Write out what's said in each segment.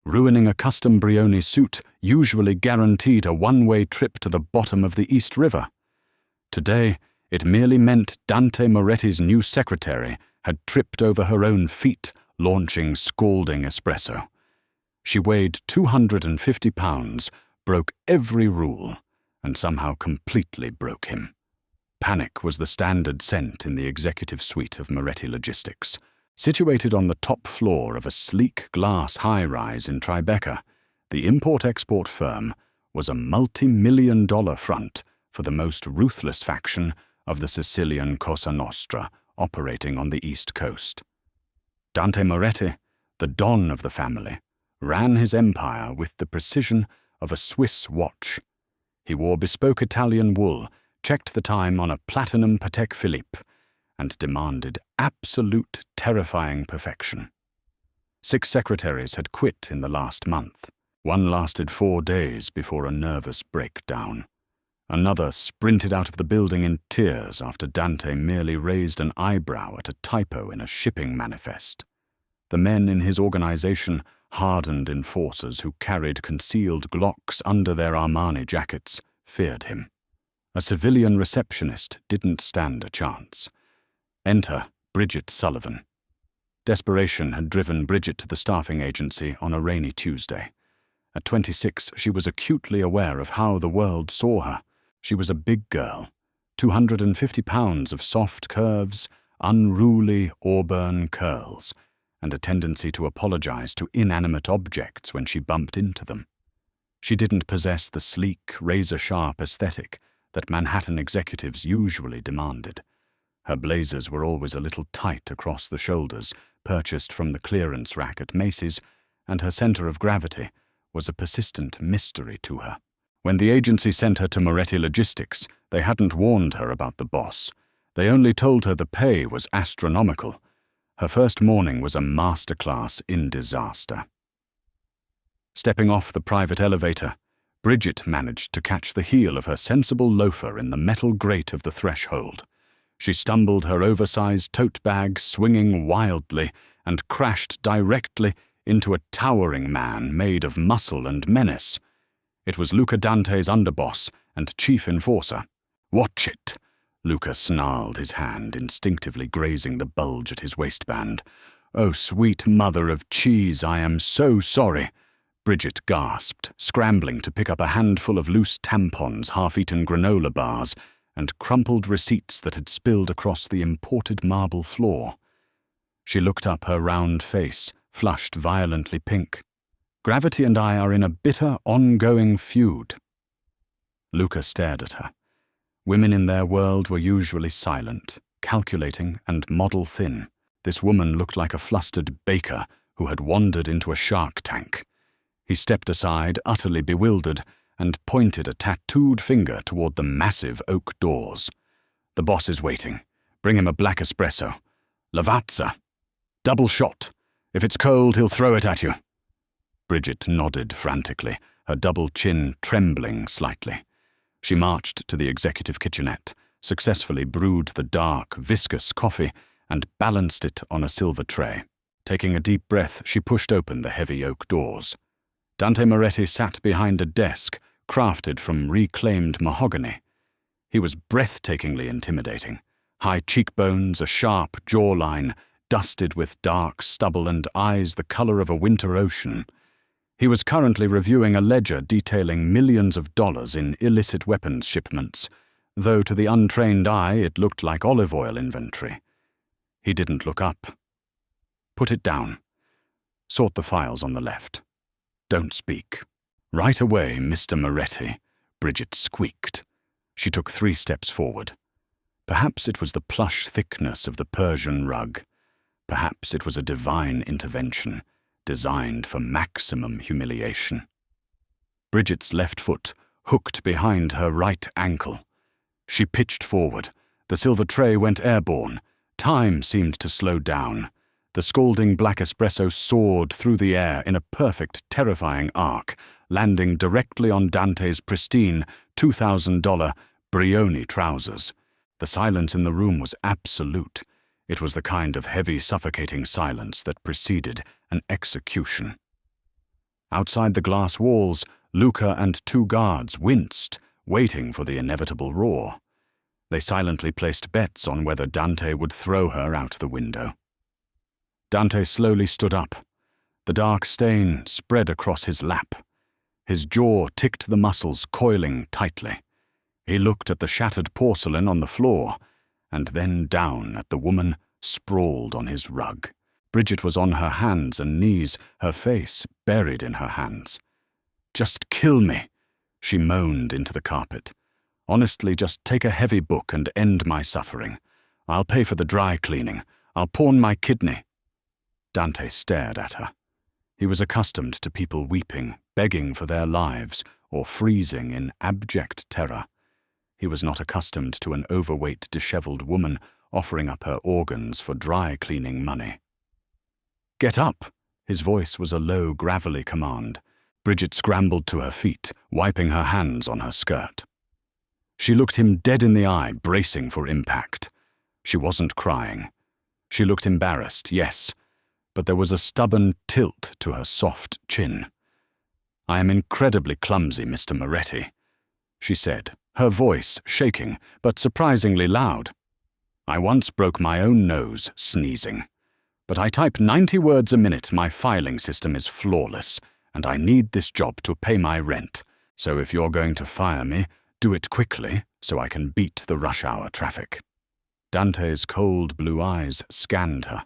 Ruining a custom Brioni suit usually guaranteed a one-way trip to the bottom of the East River. Today, it merely meant Dante Moretti's new secretary had tripped over her own feet, launching scalding espresso. She weighed 250 pounds, broke every rule, and somehow completely broke him. Panic was the standard scent in the executive suite of Moretti Logistics. Situated on the top floor of a sleek glass high-rise in Tribeca, the import-export firm was a multi-million-dollar front for the most ruthless faction of the Sicilian Cosa Nostra operating on the East Coast. Dante Moretti, the don of the family, ran his empire with the precision of a Swiss watch. He wore bespoke Italian wool, checked the time on a platinum Patek Philippe, and demanded absolute terrifying perfection. 6 secretaries had quit in the last month. One lasted 4 days before a nervous breakdown. Another sprinted out of the building in tears after Dante merely raised an eyebrow at a typo in a shipping manifest. The men in his organization, hardened enforcers who carried concealed Glocks under their Armani jackets, feared him. A civilian receptionist didn't stand a chance. Enter Bridget Sullivan. Desperation had driven Bridget to the staffing agency on a rainy Tuesday. At 26, she was acutely aware of how the world saw her. She was a big girl, 250 pounds of soft curves, unruly auburn curls, and a tendency to apologize to inanimate objects when she bumped into them. She didn't possess the sleek, razor-sharp aesthetic that Manhattan executives usually demanded. Her blazers were always a little tight across the shoulders, purchased from the clearance rack at Macy's, and her center of gravity was a persistent mystery to her. When the agency sent her to Moretti Logistics, they hadn't warned her about the boss. They only told her the pay was astronomical. Her first morning was a masterclass in disaster. Stepping off the private elevator, Bridget managed to catch the heel of her sensible loafer in the metal grate of the threshold. She stumbled her oversized tote bag swinging wildly and crashed directly into a towering man made of muscle and menace. It was Luca Dante's underboss and chief enforcer. "Watch it!" Luca snarled, his hand instinctively grazing the bulge at his waistband. "Oh, sweet mother of cheese, I am so sorry," Bridget gasped, scrambling to pick up a handful of loose tampons, half-eaten granola bars, and crumpled receipts that had spilled across the imported marble floor. She looked up, her round face flushed violently pink. "Gravity and I are in a bitter, ongoing feud." Luca stared at her. Women in their world were usually silent, calculating, and model-thin. This woman looked like a flustered baker who had wandered into a shark tank. He stepped aside, utterly bewildered, and pointed a tattooed finger toward the massive oak doors. "The boss is waiting. Bring him a black espresso. Lavazza. Double shot. If it's cold, he'll throw it at you." Bridget nodded frantically, her double chin trembling slightly. She marched to the executive kitchenette, successfully brewed the dark, viscous coffee, and balanced it on a silver tray. Taking a deep breath, she pushed open the heavy oak doors. Dante Moretti sat behind a desk crafted from reclaimed mahogany. He was breathtakingly intimidating. High cheekbones, a sharp jawline, dusted with dark stubble and eyes the color of a winter ocean. He was currently reviewing a ledger detailing millions of dollars in illicit weapons shipments, though to the untrained eye it looked like olive oil inventory. He didn't look up. "Put it down. Sort the files on the left. Don't speak." "Right away, Mr. Moretti," Bridget squeaked. She took 3 steps forward. Perhaps it was the plush thickness of the Persian rug. Perhaps it was a divine intervention, designed for maximum humiliation. Bridget's left foot hooked behind her right ankle. She pitched forward. The silver tray went airborne. Time seemed to slow down. The scalding black espresso soared through the air in a perfect, terrifying arc, landing directly on Dante's pristine $2,000 Brioni trousers. The silence in the room was absolute. It was the kind of heavy, suffocating silence that preceded an execution. Outside the glass walls, Luca and 2 guards winced, waiting for the inevitable roar. They silently placed bets on whether Dante would throw her out the window. Dante slowly stood up. The dark stain spread across his lap. His jaw ticked the muscles coiling tightly. He looked at the shattered porcelain on the floor, and then down at the woman sprawled on his rug. Bridget was on her hands and knees, her face buried in her hands. "Just kill me," she moaned into the carpet. "Honestly, just take a heavy book and end my suffering. I'll pay for the dry cleaning. I'll pawn my kidney." Dante stared at her. He was accustomed to people weeping, begging for their lives, or freezing in abject terror. He was not accustomed to an overweight, disheveled woman offering up her organs for dry cleaning money. "Get up!" His voice was a low, gravelly command. Bridget scrambled to her feet, wiping her hands on her skirt. She looked him dead in the eye, bracing for impact. She wasn't crying. She looked embarrassed, yes, but there was a stubborn tilt to her soft chin. "I am incredibly clumsy, Mr. Moretti," she said, her voice shaking, but surprisingly loud. "I once broke my own nose sneezing. But I type 90 words a minute. My filing system is flawless, and I need this job to pay my rent. So if you're going to fire me, do it quickly so I can beat the rush hour traffic." Dante's cold blue eyes scanned her.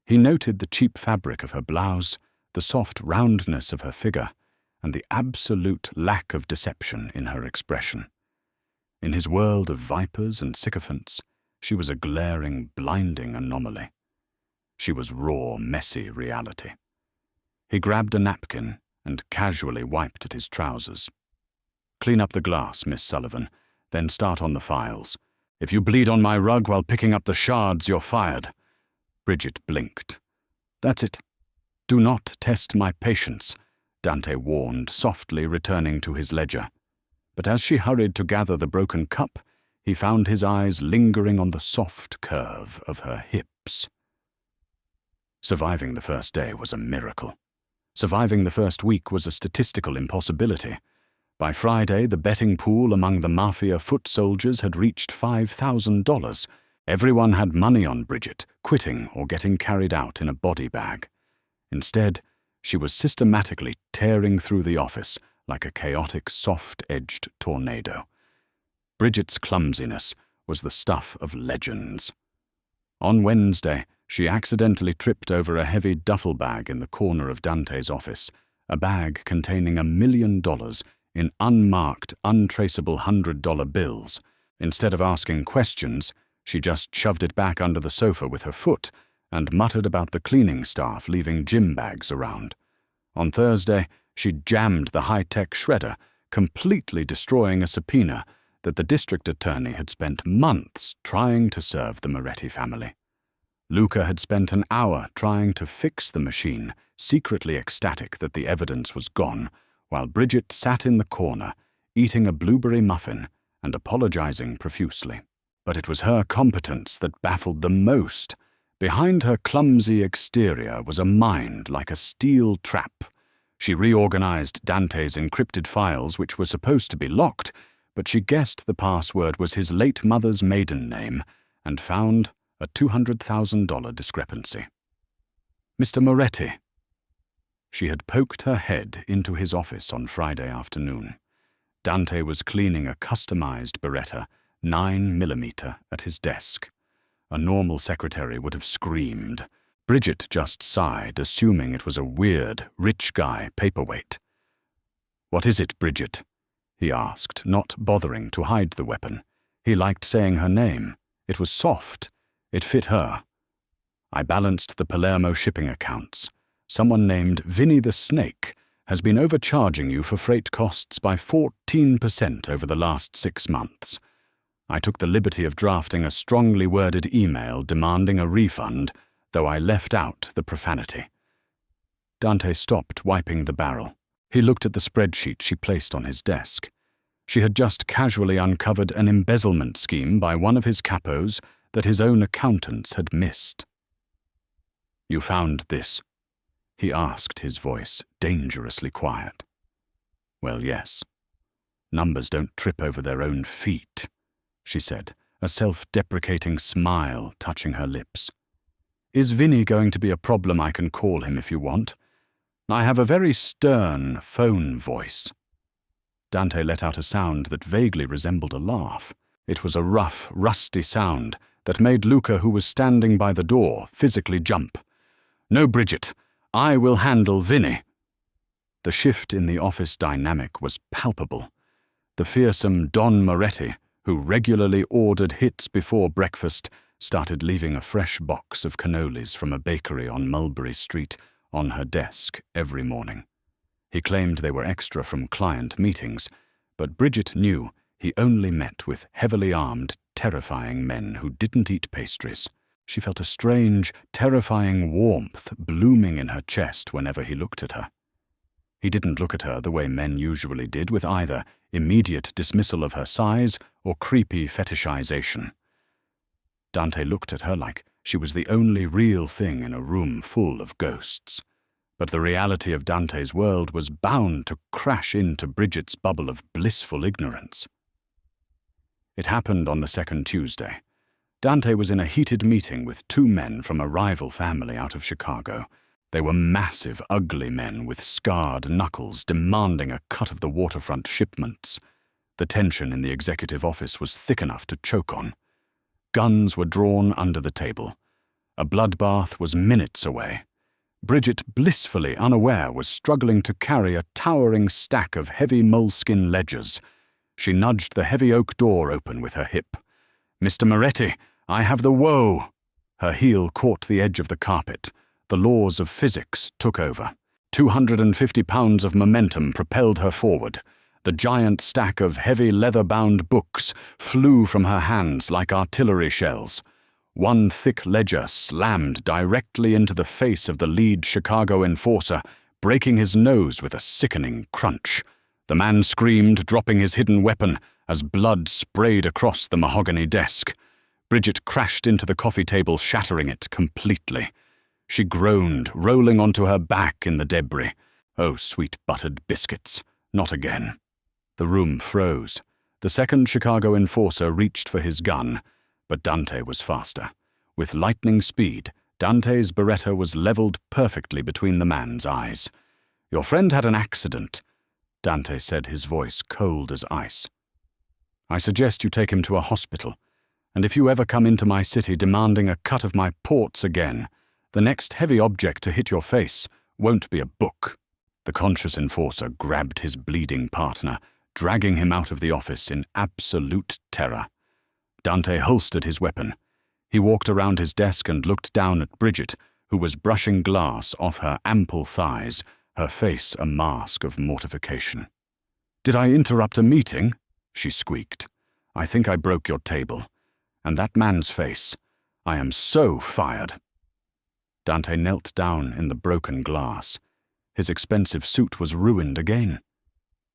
He noted the cheap fabric of her blouse, the soft roundness of her figure, and the absolute lack of deception in her expression. In his world of vipers and sycophants, she was a glaring, blinding anomaly. She was raw, messy reality. He grabbed a napkin and casually wiped at his trousers. "Clean up the glass, Miss Sullivan, then start on the files. If you bleed on my rug while picking up the shards, you're fired." Bridget blinked. "That's it. Do not test my patience," Dante warned, softly returning to his ledger. But as she hurried to gather the broken cup, he found his eyes lingering on the soft curve of her hips. Surviving the first day was a miracle. Surviving the first week was a statistical impossibility. By Friday, the betting pool among the Mafia foot soldiers had reached $5,000. Everyone had money on Bridget, quitting or getting carried out in a body bag. Instead, she was systematically tearing through the office like a chaotic, soft-edged tornado. Bridget's clumsiness was the stuff of legends. On Wednesday, she accidentally tripped over a heavy duffel bag in the corner of Dante's office, a bag containing $1 million in unmarked, untraceable $100 bills. Instead of asking questions, she just shoved it back under the sofa with her foot and muttered about the cleaning staff leaving gym bags around. On Thursday, she jammed the high-tech shredder, completely destroying a subpoena that the district attorney had spent months trying to serve the Moretti family. Luca had spent an hour trying to fix the machine, secretly ecstatic that the evidence was gone, while Bridget sat in the corner, eating a blueberry muffin and apologizing profusely. But it was her competence that baffled them most. Behind her clumsy exterior was a mind like a steel trap. She reorganized Dante's encrypted files, which were supposed to be locked, but she guessed the password was his late mother's maiden name and found a $200,000 discrepancy. "Mr. Moretti." She had poked her head into his office on Friday afternoon. Dante was cleaning a customized Beretta 9mm at his desk. A normal secretary would have screamed. Bridget just sighed, assuming it was a weird, rich guy paperweight. "What is it, Bridget?" he asked, not bothering to hide the weapon. He liked saying her name. It was soft. It fit her. "I balanced the Palermo shipping accounts. Someone named Vinny the Snake has been overcharging you for freight costs by 14% over the last 6 months. I took the liberty of drafting a strongly worded email demanding a refund, though I left out the profanity." Dante stopped wiping the barrel. He looked at the spreadsheet she placed on his desk. She had just casually uncovered an embezzlement scheme by one of his capos that his own accountants had missed. "You found this." he asked, his voice dangerously quiet. Well, yes. Numbers don't trip over their own feet, she said, a self-deprecating smile touching her lips. Is Vinny going to be a problem I can call him if you want? I have a very stern phone voice. Dante let out a sound that vaguely resembled a laugh. It was a rough, rusty sound that made Luca, who was standing by the door, physically jump. No, Bridget, I will handle Vinny. The shift in the office dynamic was palpable. The fearsome Don Moretti, who regularly ordered hits before breakfast, started leaving a fresh box of cannolis from a bakery on Mulberry Street on her desk every morning. He claimed they were extra from client meetings, but Bridget knew he only met with heavily armed, terrifying men who didn't eat pastries. She felt a strange, terrifying warmth blooming in her chest whenever he looked at her. He didn't look at her the way men usually did, with either immediate dismissal of her size or creepy fetishization. Dante looked at her like she was the only real thing in a room full of ghosts. But the reality of Dante's world was bound to crash into Bridget's bubble of blissful ignorance. It happened on the second Tuesday. Dante was in a heated meeting with two men from a rival family out of Chicago. They were massive, ugly men with scarred knuckles demanding a cut of the waterfront shipments. The tension in the executive office was thick enough to choke on. Guns were drawn under the table. A bloodbath was minutes away. Bridget, blissfully unaware, was struggling to carry a towering stack of heavy moleskin ledgers. She nudged the heavy oak door open with her hip. "Mr. Moretti, I have the woe!" Her heel caught the edge of the carpet. The laws of physics took over. 250 pounds of momentum propelled her forward. The giant stack of heavy leather-bound books flew from her hands like artillery shells. One thick ledger slammed directly into the face of the lead Chicago enforcer, breaking his nose with a sickening crunch. The man screamed, dropping his hidden weapon, as blood sprayed across the mahogany desk. Bridget crashed into the coffee table, shattering it completely. She groaned, rolling onto her back in the debris. Oh, sweet buttered biscuits, not again. The room froze. The second Chicago enforcer reached for his gun, but Dante was faster. With lightning speed, Dante's Beretta was leveled perfectly between the man's eyes. "Your friend had an accident," Dante said, his voice cold as ice. "I suggest you take him to a hospital, and if you ever come into my city demanding a cut of my ports again, the next heavy object to hit your face won't be a book." The conscious enforcer grabbed his bleeding partner, dragging him out of the office in absolute terror. Dante holstered his weapon. He walked around his desk and looked down at Bridget, who was brushing glass off her ample thighs, her face a mask of mortification. "Did I interrupt a meeting?" she squeaked. "I think I broke your table. And that man's face. I am so fired." Dante knelt down in the broken glass. His expensive suit was ruined again.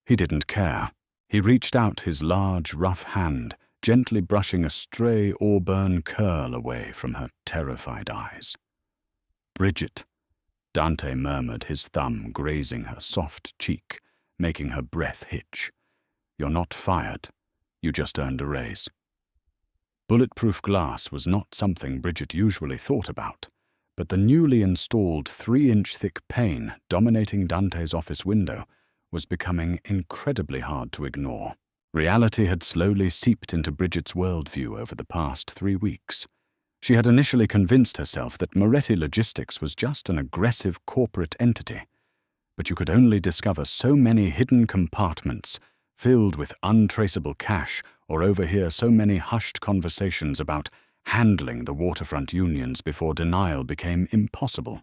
He didn't care. He reached out his large, rough hand, gently brushing a stray auburn curl away from her terrified eyes. "Bridget," Dante murmured, his thumb grazing her soft cheek, making her breath hitch. "You're not fired. You just earned a raise." Bulletproof glass was not something Bridget usually thought about, but the newly installed 3-inch thick pane dominating Dante's office window was becoming incredibly hard to ignore. Reality had slowly seeped into Bridget's worldview over the past 3 weeks. She had initially convinced herself that Moretti Logistics was just an aggressive corporate entity, but you could only discover so many hidden compartments filled with untraceable cash or overhear so many hushed conversations about handling the waterfront unions before denial became impossible.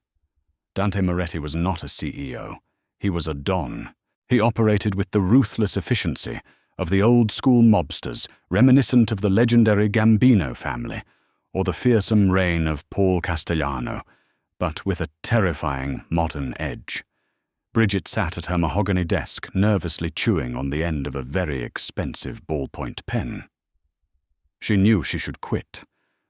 Dante Moretti was not a CEO. He was a don. He operated with the ruthless efficiency of the old-school mobsters, reminiscent of the legendary Gambino family, or the fearsome reign of Paul Castellano, but with a terrifying modern edge. Bridget sat at her mahogany desk, nervously chewing on the end of a very expensive ballpoint pen. She knew she should quit.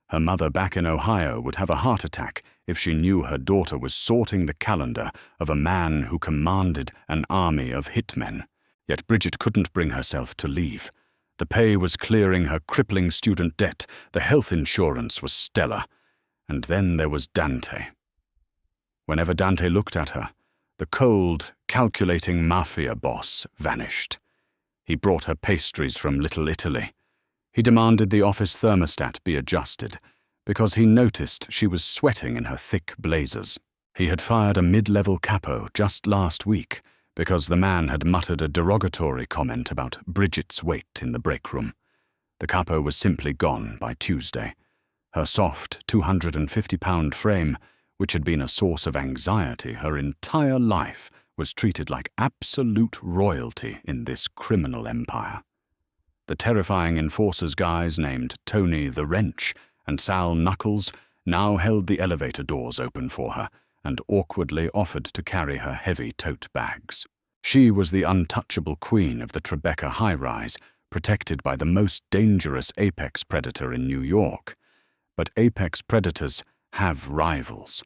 Her mother back in Ohio would have a heart attack if she knew her daughter was sorting the calendar of a man who commanded an army of hitmen. Yet Bridget couldn't bring herself to leave. The pay was clearing her crippling student debt, the health insurance was stellar, and then there was Dante. Whenever Dante looked at her, the cold, calculating mafia boss vanished. He brought her pastries from Little Italy. He demanded the office thermostat be adjusted, because he noticed she was sweating in her thick blazers. He had fired a mid-level capo just last week, because the man had muttered a derogatory comment about Bridget's weight in the break room. The capo was simply gone by Tuesday. Her soft, 250-pound frame, which had been a source of anxiety her entire life, was treated like absolute royalty in this criminal empire. The terrifying enforcers guys named Tony the Wrench and Sal Knuckles now held the elevator doors open for her and awkwardly offered to carry her heavy tote bags. She was the untouchable queen of the Tribeca high-rise, protected by the most dangerous apex predator in New York. But apex predators have rivals.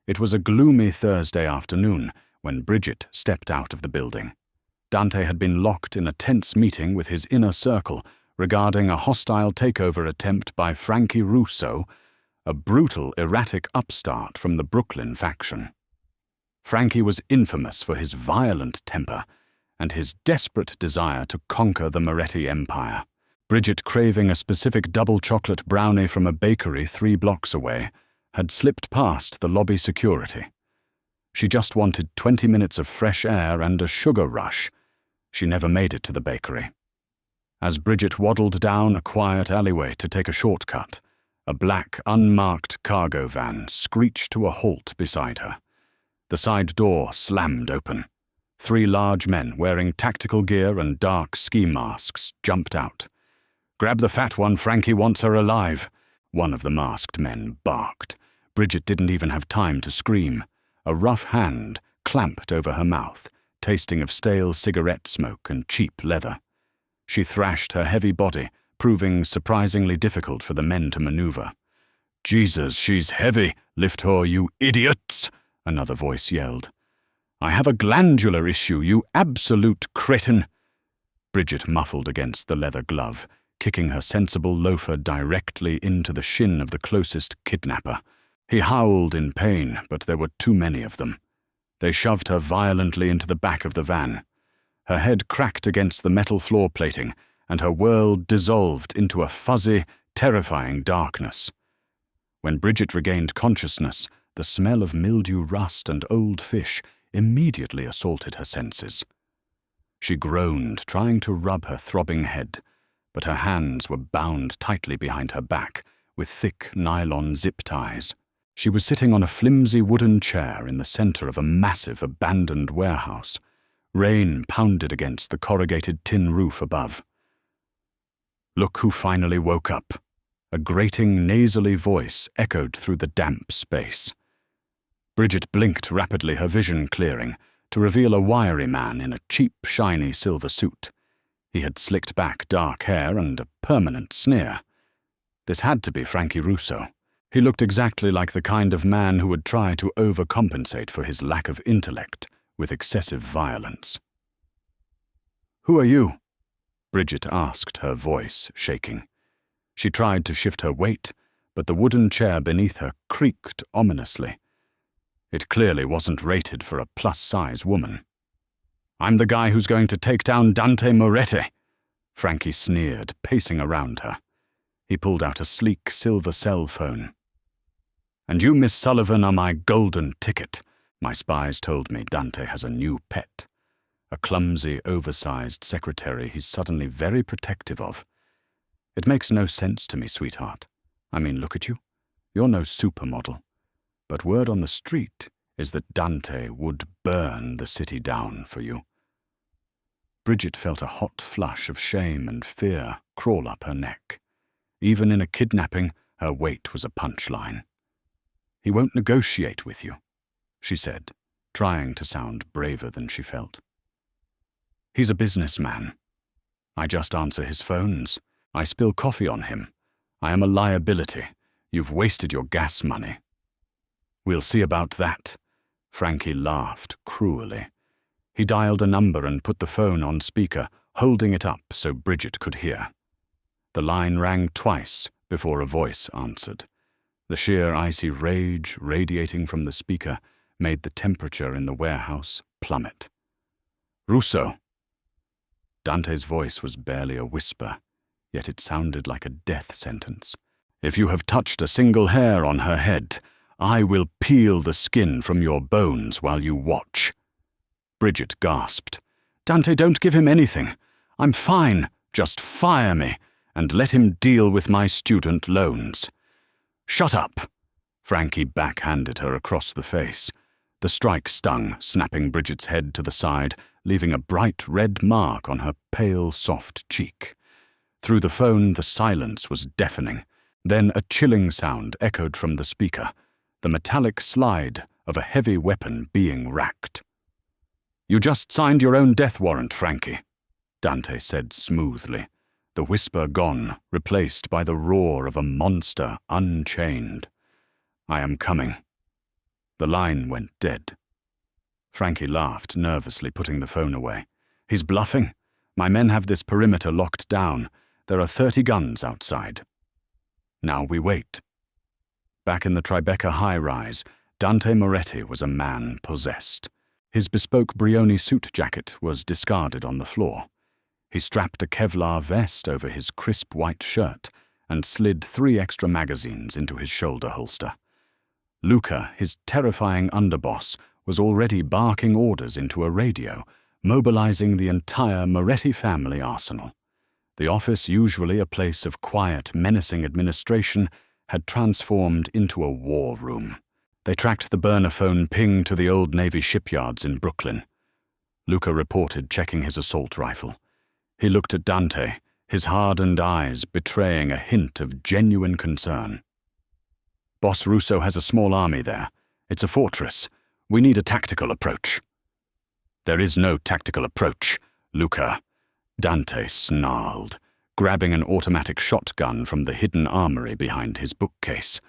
It was a gloomy Thursday afternoon when Bridget stepped out of the building. Dante had been locked in a tense meeting with his inner circle regarding a hostile takeover attempt by Frankie Russo, a brutal, erratic upstart from the Brooklyn faction. Frankie was infamous for his violent temper and his desperate desire to conquer the Moretti empire. Bridget, craving a specific double chocolate brownie from a bakery 3 blocks away, had slipped past the lobby security. She just wanted 20 minutes of fresh air and a sugar rush. She never made it to the bakery. As Bridget waddled down a quiet alleyway to take a shortcut, a black, unmarked cargo van screeched to a halt beside her. The side door slammed open. 3 large men wearing tactical gear and dark ski masks jumped out. "Grab the fat one, Frankie wants her alive," one of the masked men barked. Bridget didn't even have time to scream. A rough hand clamped over her mouth, tasting of stale cigarette smoke and cheap leather. She thrashed her heavy body, proving surprisingly difficult for the men to maneuver. "Jesus, she's heavy! Lift her, you idiots!" another voice yelled. "I have a glandular issue, you absolute cretin!" Bridget muffled against the leather glove, kicking her sensible loafer directly into the shin of the closest kidnapper. He howled in pain, but there were too many of them. They shoved her violently into the back of the van. Her head cracked against the metal floor plating, and her world dissolved into a fuzzy, terrifying darkness. When Bridget regained consciousness, the smell of mildew rust and old fish immediately assaulted her senses. She groaned, trying to rub her throbbing head, but her hands were bound tightly behind her back with thick nylon zip ties. She was sitting on a flimsy wooden chair in the center of a massive abandoned warehouse. Rain pounded against the corrugated tin roof above. "Look who finally woke up." A grating, nasally voice echoed through the damp space. Bridget blinked rapidly, her vision clearing, to reveal a wiry man in a cheap, shiny silver suit. He had slicked back dark hair and a permanent sneer. This had to be Frankie Russo. He looked exactly like the kind of man who would try to overcompensate for his lack of intellect with excessive violence. "Who are you?" Bridget asked, her voice shaking. She tried to shift her weight, but the wooden chair beneath her creaked ominously. It clearly wasn't rated for a plus-size woman. "I'm the guy who's going to take down Dante Moretti," Frankie sneered, pacing around her. He pulled out a sleek silver cell phone. "And you, Miss Sullivan, are my golden ticket. My spies told me Dante has a new pet. A clumsy, oversized secretary he's suddenly very protective of. It makes no sense to me, sweetheart. I mean, look at you. You're no supermodel. But word on the street is that Dante would burn the city down for you." Bridget felt a hot flush of shame and fear crawl up her neck. Even in a kidnapping, her weight was a punchline. "He won't negotiate with you," she said, trying to sound braver than she felt. "He's a businessman. I just answer his phones. I spill coffee on him. I am a liability. You've wasted your gas money." "We'll see about that." Frankie laughed cruelly. He dialed a number and put the phone on speaker, holding it up so Bridget could hear. The line rang twice before a voice answered. The sheer icy rage radiating from the speaker made the temperature in the warehouse plummet. "Russo." Dante's voice was barely a whisper, yet it sounded like a death sentence. "If you have touched a single hair on her head, I will peel the skin from your bones while you watch." Bridget gasped. "Dante, don't give him anything. I'm fine. Just fire me, and let him deal with my student loans." "Shut up!" Frankie backhanded her across the face. The strike stung, snapping Bridget's head to the side, leaving a bright red mark on her pale, soft cheek. Through the phone, the silence was deafening. Then a chilling sound echoed from the speaker, the metallic slide of a heavy weapon being racked. "You just signed your own death warrant, Frankie," Dante said smoothly, the whisper gone, replaced by the roar of a monster unchained. "I am coming." The line went dead. Frankie laughed nervously, putting the phone away. "He's bluffing. My men have this perimeter locked down. There are 30 guns outside." Now we wait. Back in the Tribeca high-rise, Dante Moretti was a man possessed. His bespoke Brioni suit jacket was discarded on the floor. He strapped a Kevlar vest over his crisp white shirt and slid 3 extra magazines into his shoulder holster. Luca, his terrifying underboss, was already barking orders into a radio, mobilizing the entire Moretti family arsenal. The office, usually a place of quiet, menacing administration, had transformed into a war room. They tracked the burner phone ping to the old Navy shipyards in Brooklyn. Luca reported, checking his assault rifle. He looked at Dante, his hardened eyes betraying a hint of genuine concern. "Boss Russo has a small army there. It's a fortress. We need a tactical approach." "There is no tactical approach, Luca," Dante snarled, grabbing an automatic shotgun from the hidden armory behind his bookcase.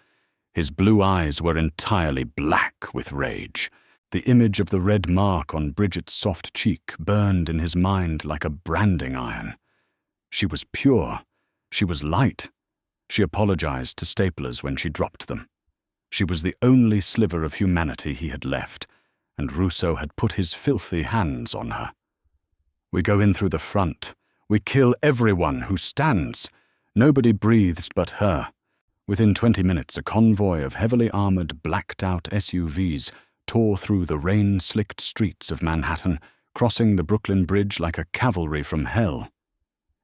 His blue eyes were entirely black with rage. The image of the red mark on Bridget's soft cheek burned in his mind like a branding iron. She was pure. She was light. She apologized to staplers when she dropped them. She was the only sliver of humanity he had left, and Russo had put his filthy hands on her. "We go in through the front. We kill everyone who stands. Nobody breathes but her." Within 20 minutes, a convoy of heavily armored, blacked-out SUVs tore through the rain-slicked streets of Manhattan, crossing the Brooklyn Bridge like a cavalry from hell.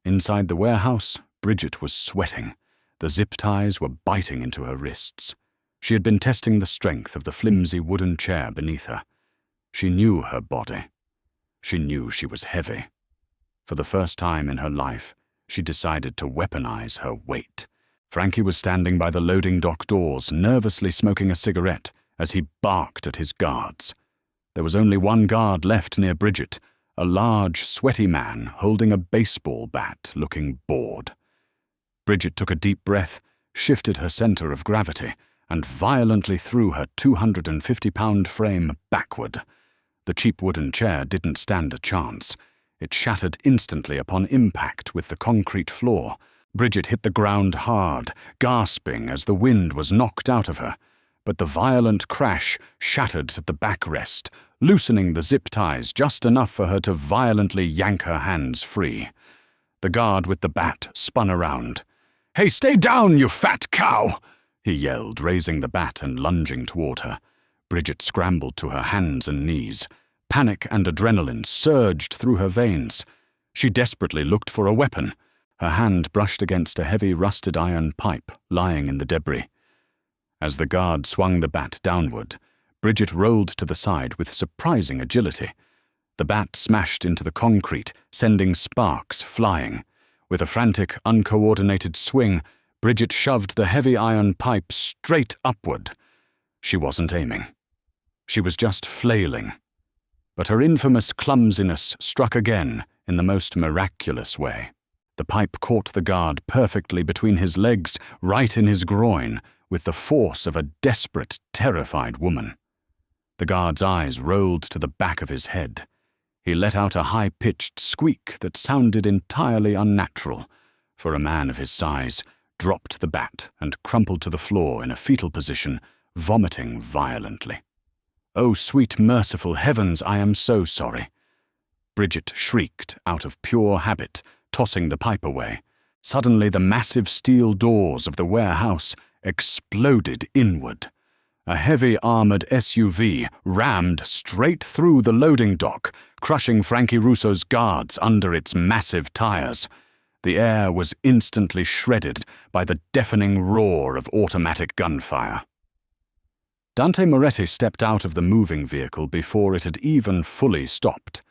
Inside the warehouse, Bridget was sweating. The zip ties were biting into her wrists. She had been testing the strength of the flimsy wooden chair beneath her. She knew her body. She knew she was heavy. For the first time in her life, she decided to weaponize her weight. Frankie was standing by the loading dock doors, nervously smoking a cigarette as he barked at his guards. There was only one guard left near Bridget, a large, sweaty man holding a baseball bat, looking bored. Bridget took a deep breath, shifted her center of gravity, and violently threw her 250-pound frame backward. The cheap wooden chair didn't stand a chance. It shattered instantly upon impact with the concrete floor. Bridget hit the ground hard, gasping as the wind was knocked out of her. But the violent crash shattered the backrest, loosening the zip ties just enough for her to violently yank her hands free. The guard with the bat spun around. "Hey, stay down, you fat cow!" he yelled, raising the bat and lunging toward her. Bridget scrambled to her hands and knees. Panic and adrenaline surged through her veins. She desperately looked for a weapon. Her hand brushed against a heavy rusted iron pipe lying in the debris. As the guard swung the bat downward, Bridget rolled to the side with surprising agility. The bat smashed into the concrete, sending sparks flying. With a frantic, uncoordinated swing, Bridget shoved the heavy iron pipe straight upward. She wasn't aiming. She was just flailing. But her infamous clumsiness struck again in the most miraculous way. The pipe caught the guard perfectly between his legs, right in his groin, with the force of a desperate, terrified woman. The guard's eyes rolled to the back of his head. He let out a high-pitched squeak that sounded entirely unnatural for a man of his size, dropped the bat and crumpled to the floor in a fetal position, vomiting violently. "Oh, sweet merciful heavens, I am so sorry." Bridget shrieked out of pure habit, tossing the pipe away. Suddenly the massive steel doors of the warehouse exploded inward. A heavy armored SUV rammed straight through the loading dock, crushing Frankie Russo's guards under its massive tires. The air was instantly shredded by the deafening roar of automatic gunfire. Dante Moretti stepped out of the moving vehicle before it had even fully stopped.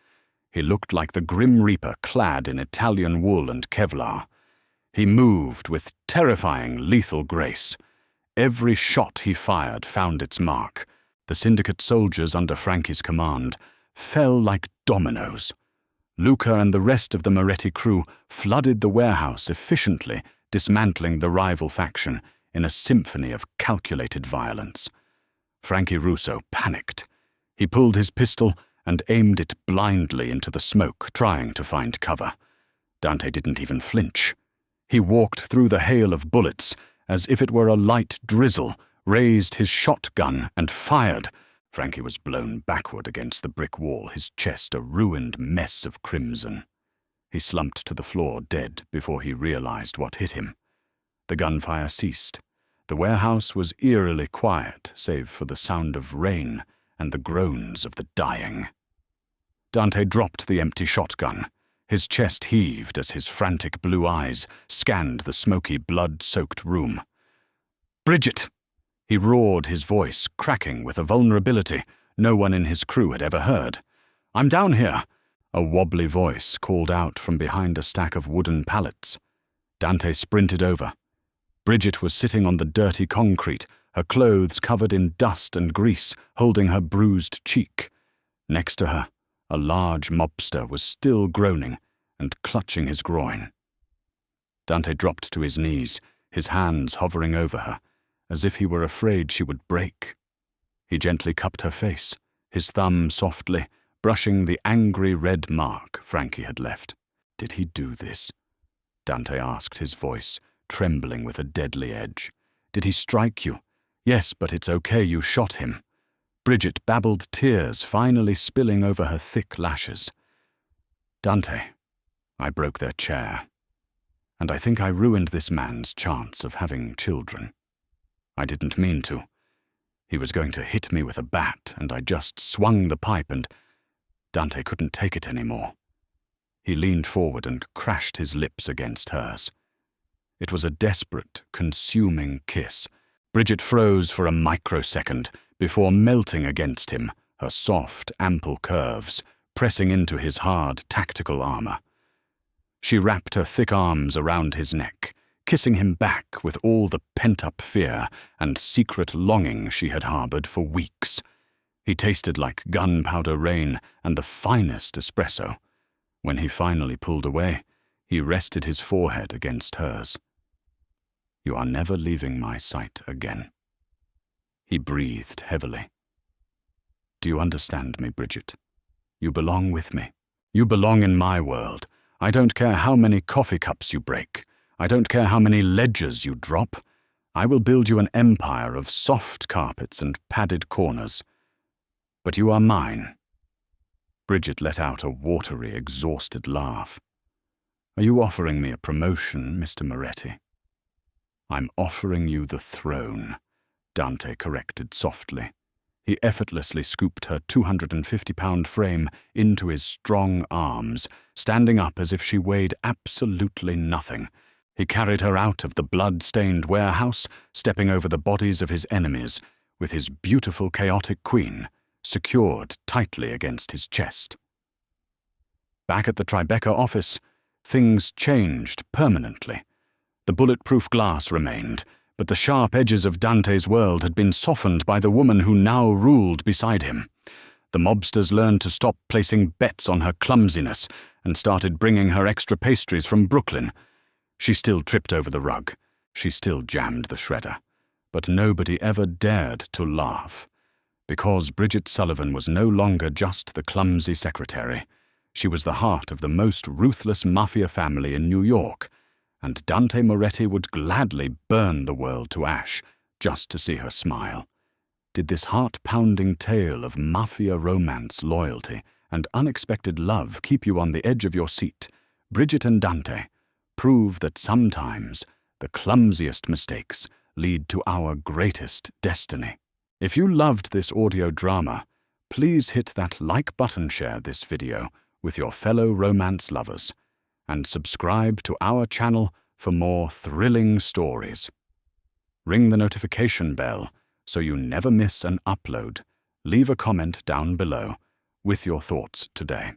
He looked like the Grim Reaper clad in Italian wool and Kevlar. He moved with terrifying lethal grace. Every shot he fired found its mark. The syndicate soldiers under Frankie's command fell like dominoes. Luca and the rest of the Moretti crew flooded the warehouse efficiently, dismantling the rival faction in a symphony of calculated violence. Frankie Russo panicked. He pulled his pistol and aimed it blindly into the smoke, trying to find cover. Dante didn't even flinch. He walked through the hail of bullets as if it were a light drizzle, raised his shotgun and fired. Frankie was blown backward against the brick wall, his chest a ruined mess of crimson. He slumped to the floor dead before he realized what hit him. The gunfire ceased. The warehouse was eerily quiet, save for the sound of rain and the groans of the dying. Dante dropped the empty shotgun. His chest heaved as his frantic blue eyes scanned the smoky, blood-soaked room. "Bridget!" He roared, his voice cracking with a vulnerability no one in his crew had ever heard. "I'm down here!" A wobbly voice called out from behind a stack of wooden pallets. Dante sprinted over. Bridget was sitting on the dirty concrete, her clothes covered in dust and grease, holding her bruised cheek. Next to her, a large mobster was still groaning and clutching his groin. Dante dropped to his knees, his hands hovering over her, as if he were afraid she would break. He gently cupped her face, his thumb softly brushing the angry red mark Frankie had left. "Did he do this?" Dante asked, his voice trembling with a deadly edge. "Did he strike you?" "Yes, but it's okay, you shot him." Bridget babbled, tears finally spilling over her thick lashes. "Dante, I broke their chair, and I think I ruined this man's chance of having children. I didn't mean to. He was going to hit me with a bat, and I just swung the pipe and—" Dante couldn't take it anymore. He leaned forward and crashed his lips against hers. It was a desperate, consuming kiss. Bridget froze for a microsecond before melting against him, her soft, ample curves pressing into his hard, tactical armor. She wrapped her thick arms around his neck, kissing him back with all the pent-up fear and secret longing she had harbored for weeks. He tasted like gunpowder rain and the finest espresso. When he finally pulled away, he rested his forehead against hers. "You are never leaving my sight again." He breathed heavily. "Do you understand me, Bridget? You belong with me. You belong in my world. I don't care how many coffee cups you break. I don't care how many ledgers you drop. I will build you an empire of soft carpets and padded corners. But you are mine." Bridget let out a watery, exhausted laugh. "Are you offering me a promotion, Mr. Moretti?" "I'm offering you the throne," Dante corrected softly. He effortlessly scooped her 250-pound frame into his strong arms, standing up as if she weighed absolutely nothing. He carried her out of the blood-stained warehouse, stepping over the bodies of his enemies, with his beautiful chaotic queen secured tightly against his chest. Back at the Tribeca office, things changed permanently. The bulletproof glass remained, but the sharp edges of Dante's world had been softened by the woman who now ruled beside him. The mobsters learned to stop placing bets on her clumsiness and started bringing her extra pastries from Brooklyn. She still tripped over the rug. She still jammed the shredder. but nobody ever dared to laugh. Because Bridget Sullivan was no longer just the clumsy secretary. She was the heart of the most ruthless mafia family in New York, and Dante Moretti would gladly burn the world to ash just to see her smile. Did this heart-pounding tale of mafia romance, loyalty, and unexpected love keep you on the edge of your seat? Bridget and Dante prove that sometimes the clumsiest mistakes lead to our greatest destiny. If you loved this audio drama, please hit that like button, share this video with your fellow romance lovers, and subscribe to our channel for more thrilling stories. Ring the notification bell so you never miss an upload. Leave a comment down below with your thoughts today.